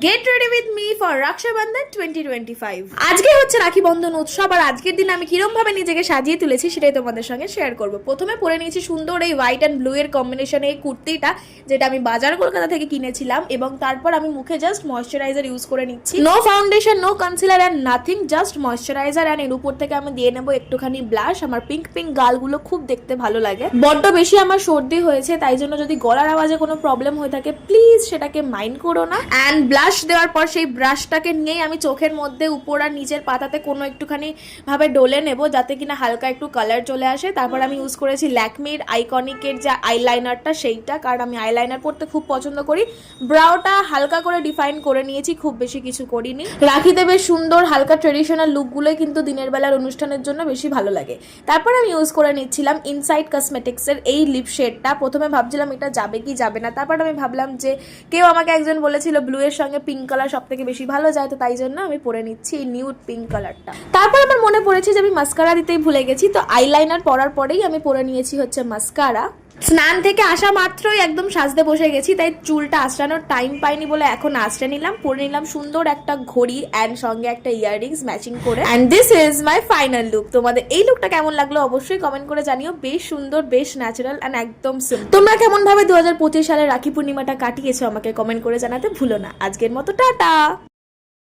Get ready with me for Rakshabandhan 2025। আজকে হচ্ছে রাখি বন্ধন উৎসব, আর আজকের দিন আমি কিরম ভাবে নিজেকে সাজিয়ে তুলেছি সেটাই তোমাদের সঙ্গে শেয়ার করব। প্রথমে পরে নিয়েছি সুন্দর এই হোয়াইট অ্যান্ড ব্লু এর কম্বিনেশনে এই কুর্তিটা, যেটা আমি বাজার কলকাতা থেকে কিনেছিলাম, এবং তারপর আমি মুখে জাস্ট ময়শ্চারাইজার ইউজ করে নিচ্ছি। No foundation, no concealer and nothing, just moisturiser. And এর উপর থেকে আমি দিয়ে নেবো একটুখানি ব্লাশ। আমার পিঙ্ক পিঙ্ক গালগুলো খুব দেখতে ভালো লাগে। বড্ড বেশি আমার সর্দি হয়েছে, তাই জন্য যদি গলার আওয়াজে কোনো প্রবলেম হয়ে থাকে প্লিজ সেটাকে মাইন্ড করো না। অ্যান্ড ব্লাশ দেওয়ার পর সেই ব্রাশটাকে নিয়েই আমি চোখের মধ্যে উপর আর নিচের পাতাতে কোনো একটুখানি ভাবে ডলে নেব, যাতে কিনা হালকা একটু কালার চলে আসে। তারপর আমি ইউজ করেছি ল্যাকমির আইকনিকের যে আইলাইনারটা, সেইটা, কারণ আমি আইলাইনার পরতে খুব পছন্দ করি। ব্রাউটা হালকা করে ডিফাইন করে নিয়েছি, খুব বেশি কিছু করিনি। রাখিতে বেশ সুন্দর হালকা ট্রেডিশনাল লুকগুলোই কিন্তু দিনের বেলার অনুষ্ঠানের জন্য বেশি ভালো লাগে। তারপর আমি ইউজ করে নিচ্ছিলাম ইনসাইড কসমেটিক্সের এই লিপ শেডটা। প্রথমে ভাবছিলাম এটা যাবে কি যাবে না, তারপর আমি ভাবলাম যে কেউ আমাকে একজন বলেছিল ব্লু এর সঙ্গে পিঙ্ক কালার সব থেকে বেশি ভালো যায়, তো তাই জন্য আমি পরে নিচ্ছি এই নিউড পিঙ্ক কালারটা। তারপর আমার মনে পড়েছে যে আমি মাস্কারা দিতেই ভুলে গেছি, তো আইলাইনার পরার পরেই আমি পরে নিয়েছি হচ্ছে মাস্কারা। স্নান থেকে আসা মাত্রই একদম সাজতে বসে গেছি, তাই চুলটা আঁচড়ানোর টাইম পাইনি বলে এখন আঁচড়ে নিলাম। পরে নিলাম সুন্দর একটা ঘড়ি অ্যান্ড সঙ্গে একটা ইয়াররিংস ম্যাচিং করে। And this is my final look. তোমাদের এই লুকটা কেমন লাগলো অবশ্যই কমেন্ট করে জানিও। বেশ সুন্দর, বেশ ন্যাচারাল অ্যান্ড একদম সিম্পল। তোমরা কেমন ভাবে 2025 সালে রাখি পূর্ণিমাটা কাটিয়েছো আমাকে কমেন্ট করে জানাতে ভুলো না। আজকের মতো টাটা।